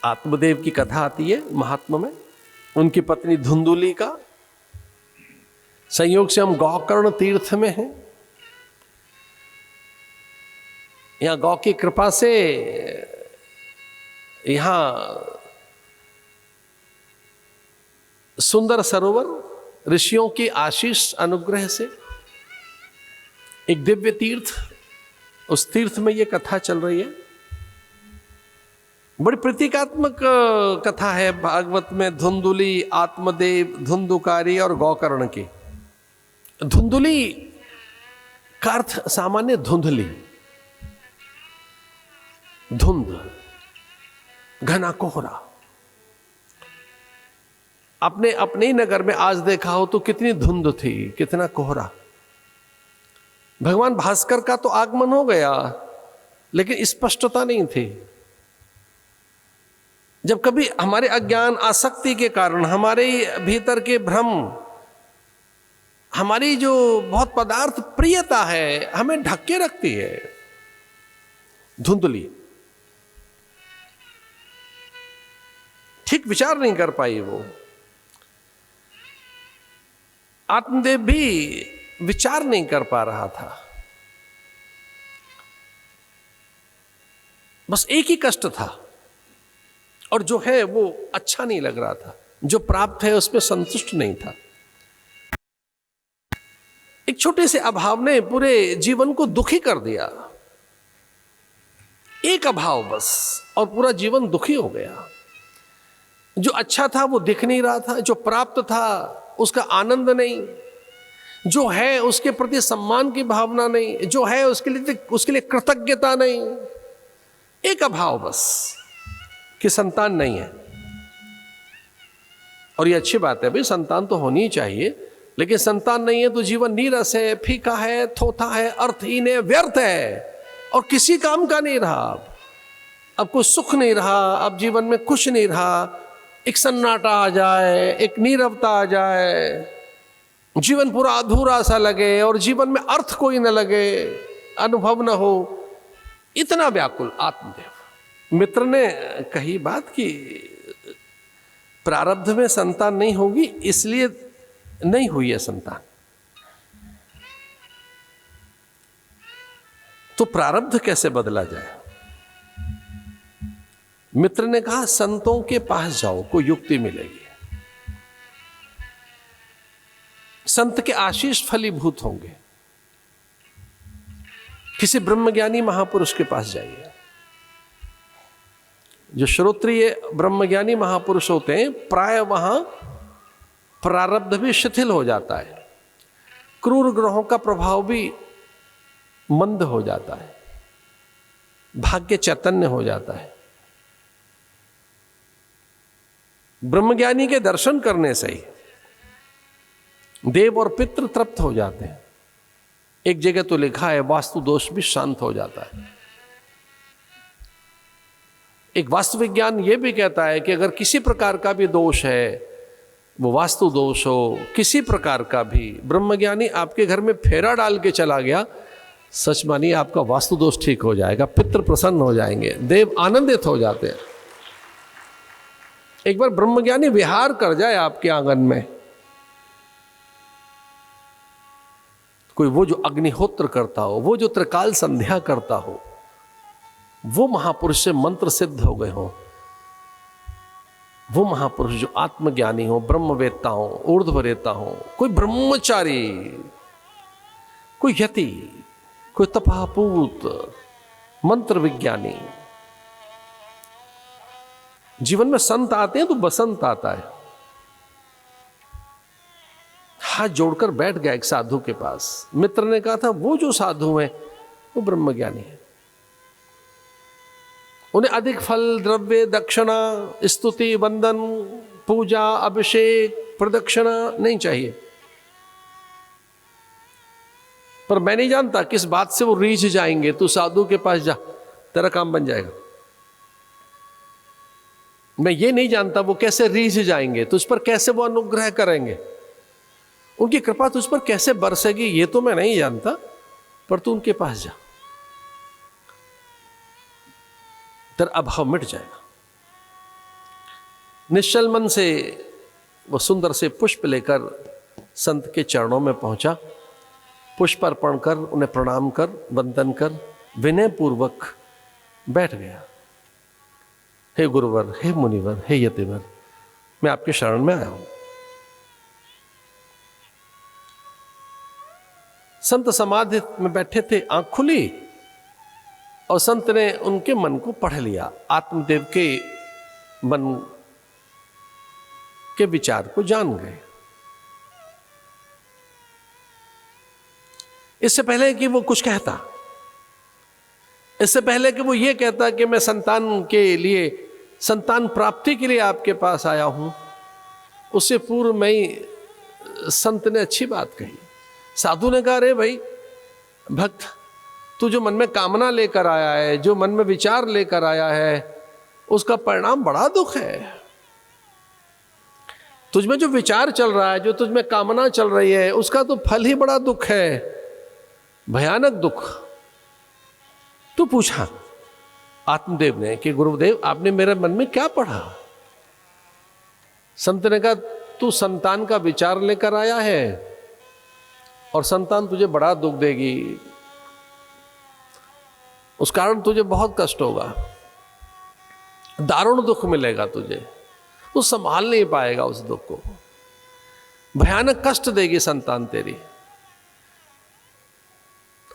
आत्मदेव की कथा आती है महात्मा में। उनकी पत्नी धुंधुली का संयोग से हम गौकर्ण तीर्थ में हैं। यहां गौ की कृपा से यहां सुंदर सरोवर ऋषियों की आशीष अनुग्रह से एक दिव्य तीर्थ, उस तीर्थ में ये कथा चल रही है। बड़ी प्रतीकात्मक कथा है भागवत में। धुंधुली, आत्मदेव, धुंधुकारी और गौकर्ण की। धुंधुली का अर्थ सामान्य धुंधली, धुंध, घना कोहरा। अपने अपने नगर में आज देखा हो तो कितनी धुंध थी, कितना कोहरा। भगवान भास्कर का तो आगमन हो गया लेकिन स्पष्टता नहीं थी। जब कभी हमारे अज्ञान आसक्ति के कारण, हमारे भीतर के भ्रम, हमारी जो बहुत पदार्थ प्रियता है हमें ढक रखती है, धुंधली, ठीक विचार नहीं कर पाई वो। आत्मदेव भी विचार नहीं कर पा रहा था। बस एक ही कष्ट था और जो है वो अच्छा नहीं लग रहा था। जो प्राप्त है उसमें संतुष्ट नहीं था। एक छोटे से अभाव ने पूरे जीवन को दुखी कर दिया। एक अभाव बस और पूरा जीवन दुखी हो गया। जो अच्छा था वो दिख नहीं रहा था, जो प्राप्त था उसका आनंद नहीं, जो है उसके प्रति सम्मान की भावना नहीं, जो है उसके लिए कृतज्ञता नहीं। एक अभाव बस कि संतान नहीं है। और ये अच्छी बात है भाई, संतान तो होनी ही चाहिए, लेकिन संतान नहीं है तो जीवन नीरस है, फीका है, थोथा है, अर्थहीन है, व्यर्थ है और किसी काम का नहीं रहा। अब कोई सुख नहीं रहा, अब जीवन में कुछ नहीं रहा। एक सन्नाटा आ जाए, एक नीरवता आ जाए, जीवन पूरा अधूरा सा लगे और जीवन में अर्थ कोई न लगे, अनुभव न हो, इतना व्याकुल आत्मदेव। मित्र ने कही बात कि प्रारब्ध में संतान नहीं होगी इसलिए नहीं हुई है संतान। तो प्रारब्ध कैसे बदला जाए? मित्र ने कहा संतों के पास जाओ, कोई युक्ति मिलेगी। संत के आशीष फलीभूत होंगे। किसी ब्रह्मज्ञानी महापुरुष के पास जाइए। जो श्रोत्रिय ब्रह्मज्ञानी महापुरुष होते हैं प्राय वहां प्रारब्ध भी शिथिल हो जाता है, क्रूर ग्रहों का प्रभाव भी मंद हो जाता है, भाग्य चैतन्य हो जाता है। ब्रह्मज्ञानी के दर्शन करने से ही देव और पितृ तृप्त हो जाते हैं। एक जगह तो लिखा है वास्तु दोष भी शांत हो जाता है। एक वास्तु विज्ञान यह भी कहता है कि अगर किसी प्रकार का भी दोष है, वो वास्तु दोष हो, किसी प्रकार का भी, ब्रह्मज्ञानी आपके घर में फेरा डाल के चला गया, सच मानिए आपका वास्तु दोष ठीक हो जाएगा, पितृ प्रसन्न हो जाएंगे, देव आनंदित हो जाते हैं। एक बार ब्रह्मज्ञानी विहार कर जाए आपके आंगन में, कोई वो जो अग्निहोत्र करता हो, वो जो त्रिकाल संध्या करता हो, वो महापुरुष से मंत्र सिद्ध हो गए हो, वो महापुरुष जो आत्मज्ञानी हो, ब्रह्मवेत्ता हो, ऊर्ध्वरेता हो, कोई ब्रह्मचारी, कोई यति, कोई तपापूत, मंत्र विज्ञानी। जीवन में संत आते हैं तो बसंत आता है। हाथ जोड़कर बैठ गया एक साधु के पास। मित्र ने कहा था वो जो साधु हैं वो ब्रह्मज्ञानी है, उन्हें अधिक फल, द्रव्य, दक्षिणा, स्तुति, वंदन, पूजा, अभिषेक, प्रदक्षिणा नहीं चाहिए। पर मैं नहीं जानता किस बात से वो रीझ जाएंगे। तू साधु के पास जा, तेरा काम बन जाएगा। मैं ये नहीं जानता वो कैसे रीझ जाएंगे, तुझ पर कैसे वो अनुग्रह करेंगे, उनकी कृपा तुझ पर कैसे बरसेगी, ये तो मैं नहीं जानता, पर तू उनके पास जा, तेरा अभाव मिट जाएगा। निश्चल मन से वो सुंदर से पुष्प लेकर संत के चरणों में पहुंचा, पुष्प अर्पण कर उन्हें प्रणाम कर वंदन कर विनय पूर्वक बैठ गया। हे गुरुवर, हे मुनिवर, हे यतिवर, मैं आपके शरण में आया हूं। संत समाधि में बैठे थे, आंख खुली और संत ने उनके मन को पढ़ लिया, आत्मदेव के मन के विचार को जान गए। इससे पहले कि वो कुछ कहता, इससे पहले कि वो ये कहता कि मैं संतान के लिए, संतान प्राप्ति के लिए आपके पास आया हूं, उससे पूर्व में ही संत ने अच्छी बात कही। साधु ने कहा, अरे भाई भक्त, तू जो मन में कामना लेकर आया है, जो मन में विचार लेकर आया है, उसका परिणाम बड़ा दुख है। तुझमें जो विचार चल रहा है, जो तुझमें कामना चल रही है, उसका तो फल ही बड़ा दुख है, भयानक दुख। तो पूछा आत्मदेव ने कि गुरुदेव, आपने मेरे मन में क्या पढ़ा? संत ने कहा, तू संतान का विचार लेकर आया है और संतान तुझे बड़ा दुख देगी, उस कारण तुझे बहुत कष्ट होगा, दारुण दुख मिलेगा तुझे, तू संभाल नहीं पाएगा उस दुख को, भयानक कष्ट देगी संतान तेरी।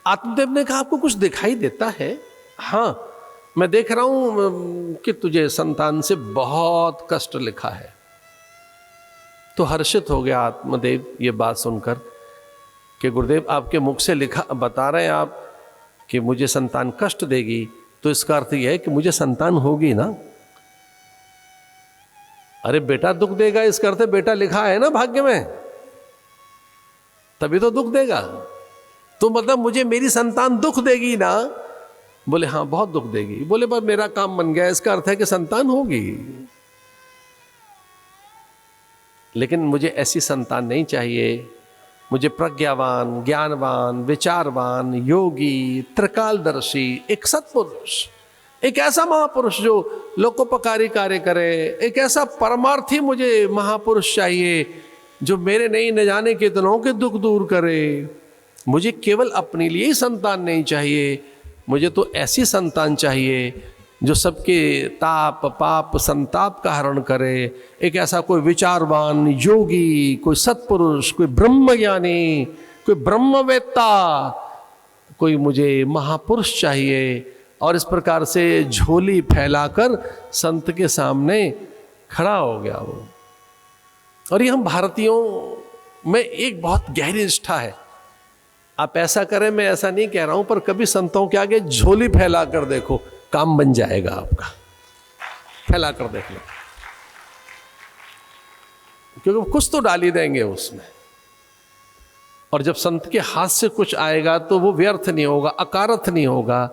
आत्मदेव ने कहा, आपको कुछ दिखाई देता है? हाँ, मैं देख रहा हूं कि तुझे संतान से बहुत कष्ट लिखा है। तो हर्षित हो गया आत्मदेव ये बात सुनकर कि गुरुदेव, आपके मुख से लिखा, बता रहे हैं आप कि मुझे संतान कष्ट देगी, तो इसका अर्थ यह है कि मुझे संतान होगी ना? अरे बेटा दुख देगा, इसका अर्थ बेटा लिखा है ना भाग्य में, तभी तो दुख देगा। तो मतलब मुझे मेरी संतान दुख देगी ना? बोले हाँ, बहुत दुख देगी। बोले पर मेरा काम बन गया, इसका अर्थ है कि संतान होगी, लेकिन मुझे ऐसी संतान नहीं चाहिए। मुझे प्रज्ञावान, ज्ञानवान, विचारवान, योगी, त्रिकालदर्शी, एक सत्पुरुष, एक ऐसा महापुरुष जो लोकोपकारी कार्य करे, एक ऐसा परमार्थी मुझे महापुरुष चाहिए जो मेरे नहीं न जाने कितनों के दुख दूर करे। मुझे केवल अपने लिए ही संतान नहीं चाहिए, मुझे तो ऐसी संतान चाहिए जो सबके ताप पाप संताप का हरण करे। एक ऐसा कोई विचारवान, योगी, कोई सत्पुरुष, कोई ब्रह्मज्ञानी, कोई ब्रह्मवेत्ता, कोई मुझे महापुरुष चाहिए। और इस प्रकार से झोली फैलाकर संत के सामने खड़ा हो गया वो। और ये हम भारतीयों में एक बहुत गहरी निष्ठा है। आप ऐसा करें, मैं ऐसा नहीं कह रहा हूं, पर कभी संतों के आगे झोली फैला कर देखो, काम बन जाएगा आपका। फैला कर देख लो, क्योंकि कुछ तो डाल ही देंगे उसमें। और जब संत के हाथ से कुछ आएगा तो वो व्यर्थ नहीं होगा, अकारथ नहीं होगा।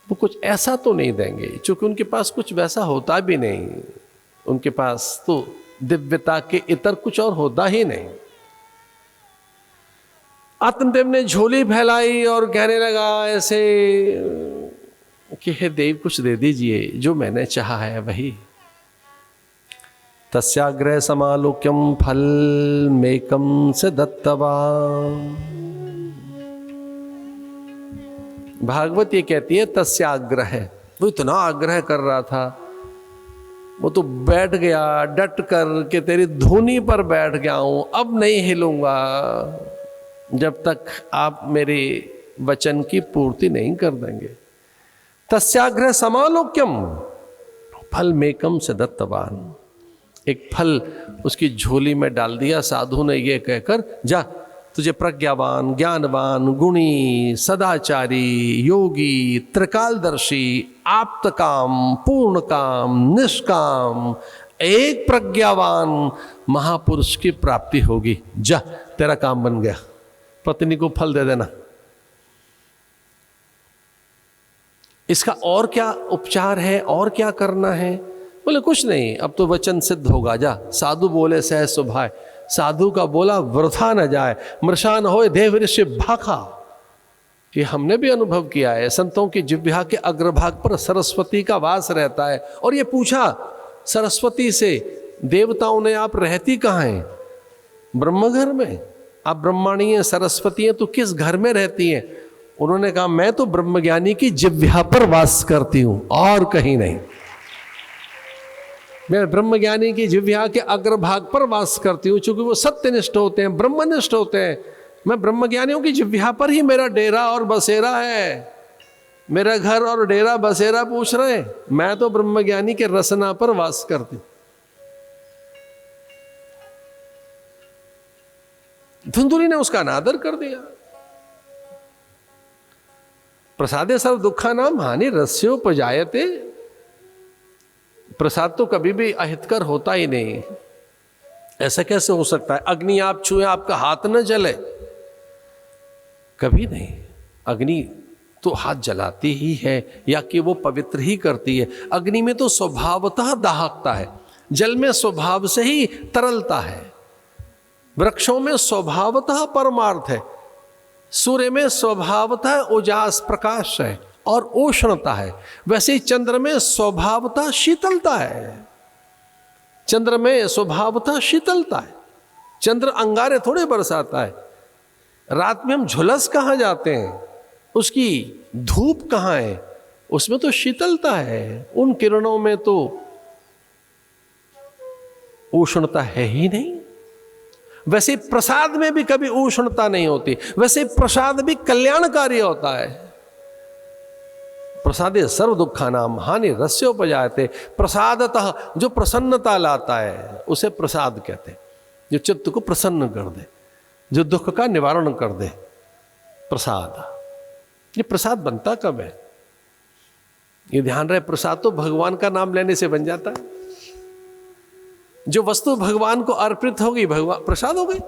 वो कुछ ऐसा तो नहीं देंगे, क्योंकि उनके पास कुछ वैसा होता भी नहीं। उनके पास तो दिव्यता के इतर कुछ और होता ही नहीं। आत्मदेव ने झोली फैलाई और कहने लगा ऐसे कि हे देव, कुछ दे दीजिए, जो मैंने चाहा है वही। तस्याग्रह समालोक्यम फल मेकम से दत्तवा। भागवत ये कहती है तस्याग्रह, वो इतना आग्रह कर रहा था, वो तो बैठ गया डट कर के तेरी धुनी पर बैठ गया हूं, अब नहीं हिलूंगा जब तक आप मेरे वचन की पूर्ति नहीं कर देंगे। तस्याग्रह समालोक्यम फल मेकम से दत्तवान। एक फल उसकी झोली में डाल दिया साधु ने, ये कहकर जा, तुझे प्रज्ञावान, ज्ञानवान, गुणी, सदाचारी, योगी, त्रिकालदर्शी, आप्तकाम, पूर्णकाम, निष्काम, एक प्रज्ञावान महापुरुष की प्राप्ति होगी। जा, तेरा काम बन गया, पत्नी को फल दे देना। इसका और क्या उपचार है, और क्या करना है? बोले कुछ नहीं, अब तो वचन सिद्ध होगा। जा, साधु बोले सहज सुभाए, साधु का बोला वृथा न जाए, मृषान होए देव ऋषि भाखा। ये हमने भी अनुभव किया है। संतों की जिह्वा के अग्रभाग पर सरस्वती का वास रहता है। और ये पूछा सरस्वती से देवताओं ने आप रहती कहाँ हैं? ब्रह्मघर में। आप ब्रह्माणी हैं, सरस्वती हैं, तो किस घर में रहती हैं? उन्होंने कहा मैं तो ब्रह्मज्ञानी की जिह्वा पर वास करती हूं और कहीं नहीं। मैं ब्रह्मज्ञानी की जिह्वा के अग्रभाग पर वास करती हूं, क्योंकि वो सत्यनिष्ठ होते हैं, ब्रह्मनिष्ठ होते हैं। मैं ब्रह्मज्ञानियों की जिह्वा पर ही मेरा डेरा और बसेरा है। मेरा घर और डेरा बसेरा पूछ रहे हैं, मैं तो ब्रह्मज्ञानी के रसना पर वास करती हूं। धुंधुली ने उसका अनादर कर दिया। प्रसादे सर्व दुखा नाम हानि रस्योपजायते। प्रसाद तो कभी भी अहितकर होता ही नहीं। ऐसा कैसे हो सकता है? अग्नि आप छुए आपका हाथ न जले? कभी नहीं। अग्नि तो हाथ जलाती ही है या कि वो पवित्र ही करती है। अग्नि में तो स्वभावतः दाहकता है, जल में स्वभाव से ही तरलता है, वृक्षों में स्वभावतः परमार्थ है, सूर्य में स्वभावतः उजास प्रकाश है और उष्णता है। वैसे ही चंद्र में स्वभावतः शीतलता है। चंद्र में स्वभावतः शीतलता है। चंद्र अंगारे थोड़े बरसाता है। रात में हम झुलस कहाँ जाते हैं? उसकी धूप कहाँ है? उसमें तो शीतलता है। उन किरणों में तो उष्णता है ही नहीं। वैसे प्रसाद में भी कभी उष्णता नहीं होती। वैसे प्रसाद भी कल्याणकारी होता है। प्रसादे सर्व दुखा नाम हानि रस्योपजायते। प्रसादतः जो प्रसन्नता लाता है उसे प्रसाद कहते हैं। जो चित्त को प्रसन्न कर दे, जो दुख का निवारण कर दे, प्रसाद। ये प्रसाद बनता कब है? ये ध्यान रहे, प्रसाद तो भगवान का नाम लेने से बन जाता है। जो वस्तु भगवान को अर्पित होगी भगवान प्रसाद हो गई।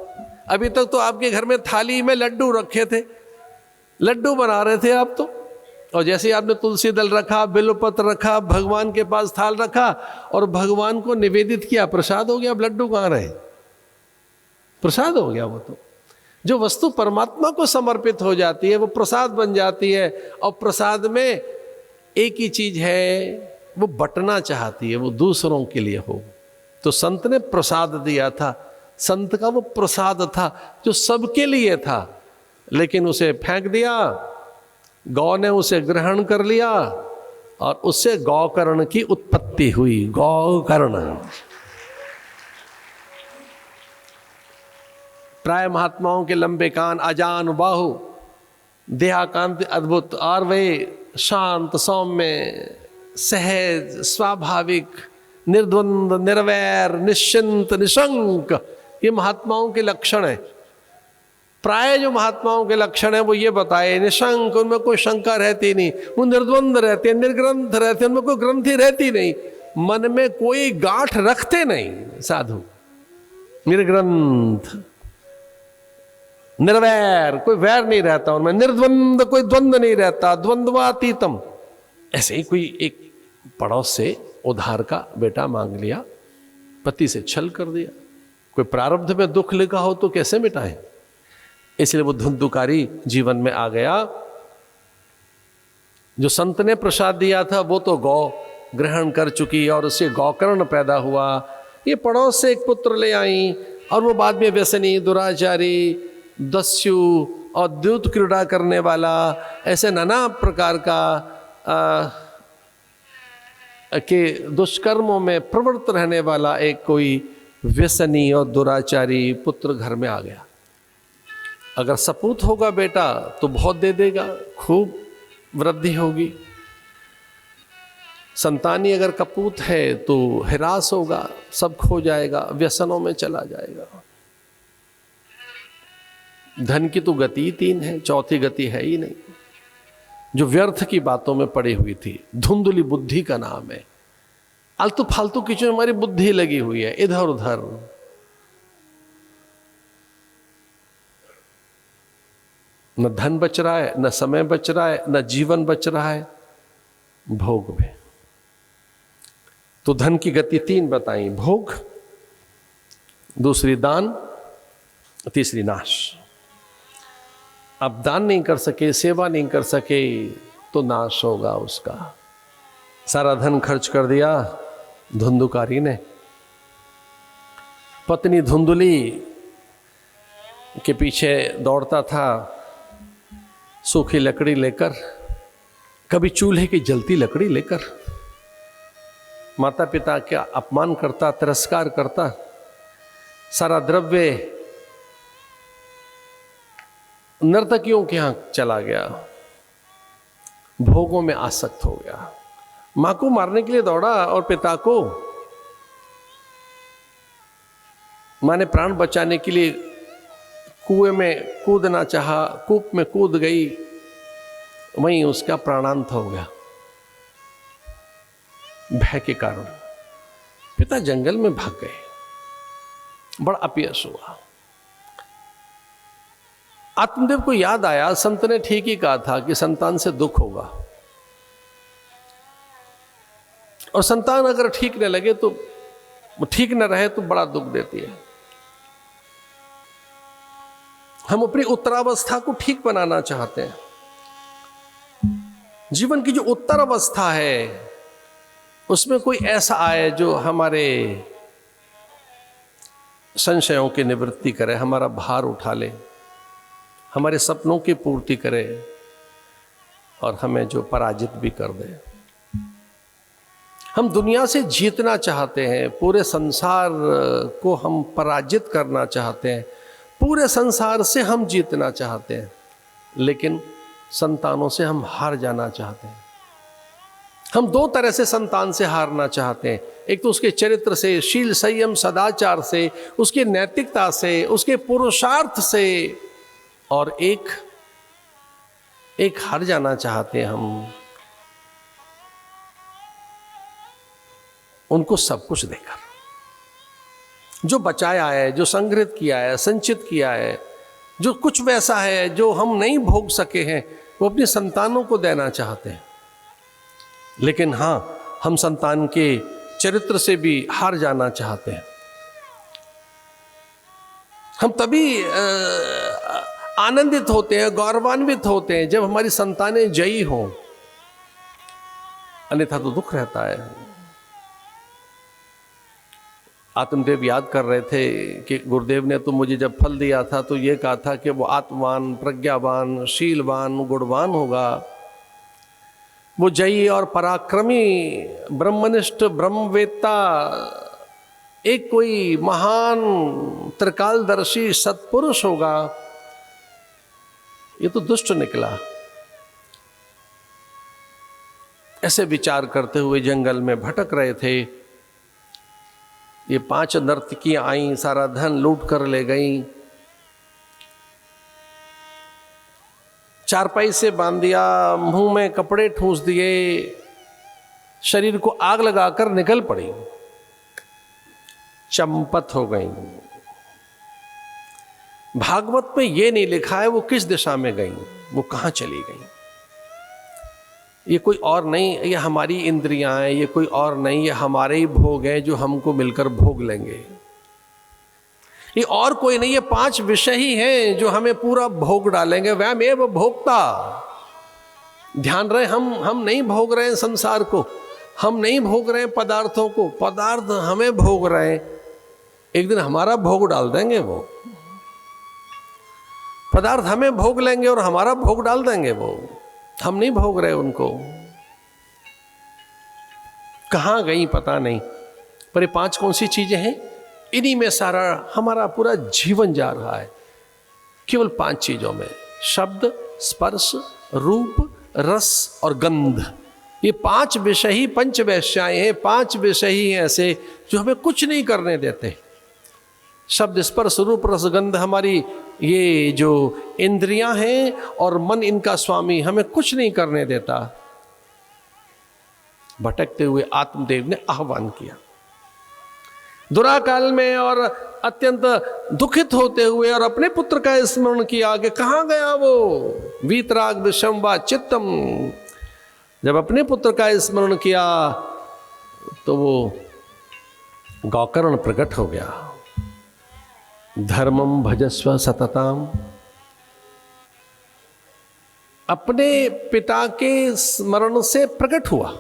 अभी तक तो आपके घर में थाली में लड्डू रखे थे, लड्डू बना रहे थे आप तो, और जैसे आपने तुलसी दल रखा, बिल्वपत्र रखा, भगवान के पास थाल रखा और भगवान को निवेदित किया, प्रसाद हो गया। अब लड्डू कहाँ रहे? प्रसाद हो गया। वो तो जो वस्तु परमात्मा को समर्पित हो जाती है वो प्रसाद बन जाती है। और प्रसाद में एक ही चीज है, वो बंटना चाहती है, वो दूसरों के लिए हो। तो संत ने प्रसाद दिया था। संत का वो प्रसाद था जो सबके लिए था, लेकिन उसे फेंक दिया। गौ ने उसे ग्रहण कर लिया और उससे गौकर्ण की उत्पत्ति हुई। गौकर्ण प्राय महात्माओं के लंबे कान, अजान बाहु, देहाकांत अद्भुत, और वे शांत, सौम्य, सहज, स्वाभाविक, निर्द्वंद, निर्वैर, निश्चिंत, निशंक, ये महात्माओं के लक्षण है। प्राय जो महात्माओं के लक्षण है वो ये बताए, निशंक, उनमें कोई शंका रहती नहीं, वो निर्द्वंद रहते हैं, निर्ग्रंथ रहते हैं, उनमें कोई ग्रंथि रहती नहीं, मन में कोई गांठ रखते नहीं साधु। निर्ग्रंथ, निर्वैर, कोई वैर नहीं रहता उनमें, निर्द्वंद, कोई द्वंद्व नहीं रहता, द्वंद्वातीतम। ऐसे ही कोई एक पड़ोस से उधार का बेटा मांग लिया, पति से छल कर दिया, कोई प्रारब्ध में दुख लिखा हो तो कैसे मिटाएं? इसलिए वो धुंधुकारी जीवन में आ गया। जो संत ने प्रसाद दिया था वो तो गौ ग्रहण कर चुकी और उससे गौकर्ण पैदा हुआ। ये पड़ोस से एक पुत्र ले आई और वो बाद में व्यसनी, दुराचारी, दस्यु और द्यूत क्रीड़ा करने वाला, ऐसे नाना प्रकार का के दुष्कर्मों में प्रवृत्त रहने वाला एक कोई व्यसनी और दुराचारी पुत्र घर में आ गया। अगर सपूत होगा बेटा तो बहुत दे देगा, खूब वृद्धि होगी। संतानी अगर कपूत है तो हिरास होगा, सब खो जाएगा, व्यसनों में चला जाएगा। धन की तो गति 3 है, चौथी गति है ही नहीं, जो व्यर्थ की बातों में पड़ी हुई थी। धुंधली बुद्धि का नाम है। आलतू फालतू की जो हमारी बुद्धि लगी हुई है इधर उधर, न धन बच रहा है, न समय बच रहा है, न जीवन बच रहा है, भोग में। तो धन की गति 3 बताई, भोग, दूसरी दान, तीसरी नाश। अब दान नहीं कर सके, सेवा नहीं कर सके तो नाश होगा उसका। सारा धन खर्च कर दिया, धुंधुकारी ने पत्नी धुंधुली के पीछे दौड़ता था सूखी लकड़ी लेकर, कभी चूल्हे की जलती लकड़ी लेकर। माता पिता का अपमान करता, तिरस्कार करता, सारा द्रव्य नर्तकियों के यहां चला गया, भोगों में आसक्त हो गया। मां को मारने के लिए दौड़ा और पिता को मां ने प्राण बचाने के लिए कुएं में कूदना चाहा, कूप में कूद गई, वहीं उसका प्राणांत हो गया भय के कारण। पिता जंगल में भाग गए, बड़ा अपयश हुआ। आत्मदेव को याद आया, संत ने ठीक ही कहा था कि संतान से दुख होगा, और संतान अगर ठीक न लगे तो ठीक न रहे तो बड़ा दुख देती है। हम अपनी उत्तरावस्था को ठीक बनाना चाहते हैं। जीवन की जो उत्तर अवस्था है उसमें कोई ऐसा आए जो हमारे संशयों की निवृत्ति करे, हमारा भार उठा ले, हमारे सपनों की पूर्ति करे और हमें जो पराजित भी कर दे। हम दुनिया से जीतना चाहते हैं, पूरे संसार को हम पराजित करना चाहते हैं, पूरे संसार से हम जीतना चाहते हैं, लेकिन संतानों से हम हार जाना चाहते हैं। हम दो तरह से संतान से हारना चाहते हैं, एक तो उसके चरित्र से, शील संयम सदाचार से, उसकी नैतिकता से, उसके पुरुषार्थ से, और एक हार जाना चाहते हैं हम उनको सब कुछ देकर। जो बचाया है, जो संग्रहित किया है, संचित किया है, जो कुछ वैसा है जो हम नहीं भोग सके हैं, वो अपनी संतानों को देना चाहते हैं। लेकिन हां, हम संतान के चरित्र से भी हार जाना चाहते हैं। हम तभी आनंदित होते हैं, गौरवान्वित होते हैं जब हमारी संतानें जयी हों, अन्यथा तो दुख रहता है। आत्मदेव याद कर रहे थे कि गुरुदेव ने तो मुझे जब फल दिया था तो ये कहा था कि वो आत्मवान, प्रज्ञावान, शीलवान, गुणवान होगा, वो जयी और पराक्रमी, ब्रह्मनिष्ठ, ब्रह्मवेत्ता, एक कोई महान त्रिकालदर्शी सत्पुरुष होगा। ये तो दुष्ट निकला। ऐसे विचार करते हुए जंगल में भटक रहे थे। ये 5 नर्तकियां आईं, सारा धन लूट कर ले गईं, चारपाई से बांध दिया, मुंह में कपड़े ठूंस दिए, शरीर को आग लगाकर निकल पड़ी, चंपत हो गईं। भागवत में ये नहीं लिखा है वो किस दिशा में गईं, वो कहां चली गईं। ये कोई और नहीं, ये हमारी इंद्रियां हैं, ये कोई और नहीं, ये हमारे ही भोग हैं जो हमको मिलकर भोग लेंगे। ये और कोई नहीं, ये 5 विषय ही हैं जो हमें पूरा भोग डालेंगे। वयमेव भोक्ता। ध्यान रहे, हम नहीं भोग रहे हैं संसार को, हम नहीं भोग रहे हैं पदार्थों को, पदार्थ हमें भोग रहे हैं। एक दिन हमारा भोग डाल देंगे वो पदार्थ, हमें भोग लेंगे और हमारा भोग डाल देंगे वो। हम नहीं भोग रहे उनको। कहां गई पता नहीं, पर ये 5 कौन सी चीजें हैं? इन्हीं में सारा हमारा पूरा जीवन जा रहा है, केवल 5 चीजों में। शब्द, स्पर्श, रूप, रस और गंध। ये 5 विषय ही पंचवैश्याएं हैं, 5 विषय ही ऐसे जो हमें कुछ नहीं करने देते। शब्द, स्पर्श, रूप, रस, गंध हमारी ये जो इंद्रियां हैं और मन इनका स्वामी, हमें कुछ नहीं करने देता। भटकते हुए आत्मदेव ने आह्वान किया दुराकाल में, और अत्यंत दुखित होते हुए, और अपने पुत्र का स्मरण किया कि कहां गया वो वीतराग विषम वा चित्तम। जब अपने पुत्र का स्मरण किया तो वो गौकर्ण प्रकट हो गया। धर्मम भजस्व सतताम। अपने पिता के स्मरण से प्रकट हुआ।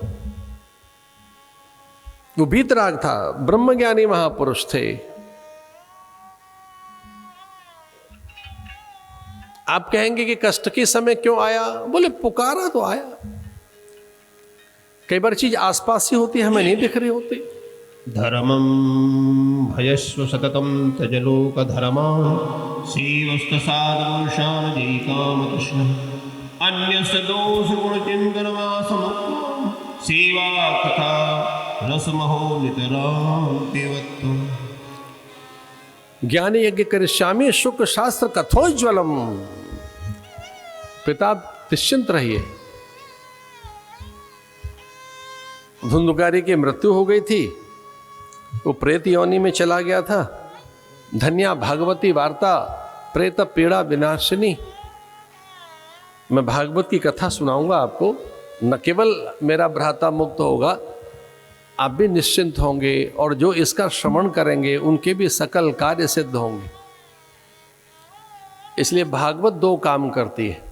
वो वीतराग था, ब्रह्मज्ञानी महापुरुष थे। आप कहेंगे कि कष्ट के समय क्यों आया? बोले पुकारा तो आया। कई बार चीज आसपास ही होती है, हमें नहीं दिख रही होती। धर्मं भयस्व सततं तजलोक धर्मा श्रीवस्तसादोषान् जयि कामकृष्ण अन्यस्य दोष गुण चिंतन वासमुक्तं सेवा कथा रसमहो नितरां देवत्वम्। ज्ञानी यज्ञ करिष्यामि शुक्र शास्त्र कथोज्वलम। पिता निश्चिंत रहिए। धुंधुकारी की मृत्यु हो गई थी, वो प्रेत योनि में चला गया था। धन्या भागवती वार्ता प्रेत पीड़ा विनाशिनी। मैं भागवत की कथा सुनाऊंगा आपको। न केवल मेरा भ्राता मुक्त होगा, आप भी निश्चिंत होंगे, और जो इसका श्रवण करेंगे उनके भी सकल कार्य सिद्ध होंगे। इसलिए भागवत दो काम करती है।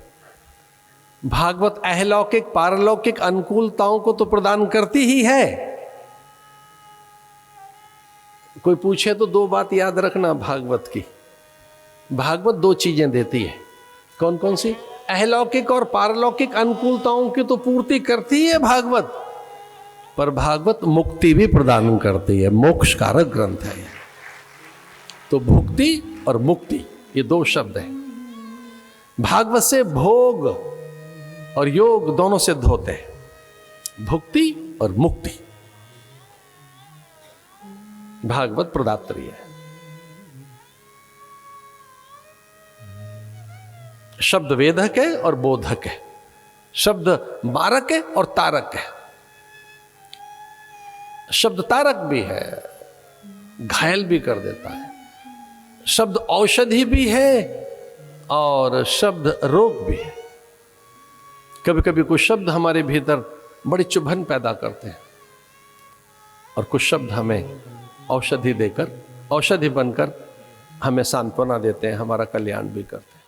भागवत अहलौकिक पारलौकिक अनुकूलताओं को तो प्रदान करती ही है। कोई पूछे तो दो बात याद रखना भागवत की। भागवत दो चीजें देती है। कौन कौन सी? अहलौकिक और पारलौकिक अनुकूलताओं की तो पूर्ति करती है भागवत, पर भागवत मुक्ति भी प्रदान करती है। मोक्ष कारक ग्रंथ है। तो भुक्ति और मुक्ति ये दो शब्द हैं। भागवत से भोग और योग दोनों सिद्ध होते हैं। भुक्ति और मुक्ति भागवत प्रदात्री है। शब्द वेदक है और बोधक है। शब्द मारक है और तारक है। शब्द तारक भी है, घायल भी कर देता है। शब्द औषधि भी है और शब्द रोग भी है। कभी कभी कुछ शब्द हमारे भीतर बड़ी चुभन पैदा करते हैं, और कुछ शब्द हमें औषधि देकर, औषधि बनकर हमें सांत्वना देते हैं, हमारा कल्याण भी करते हैं।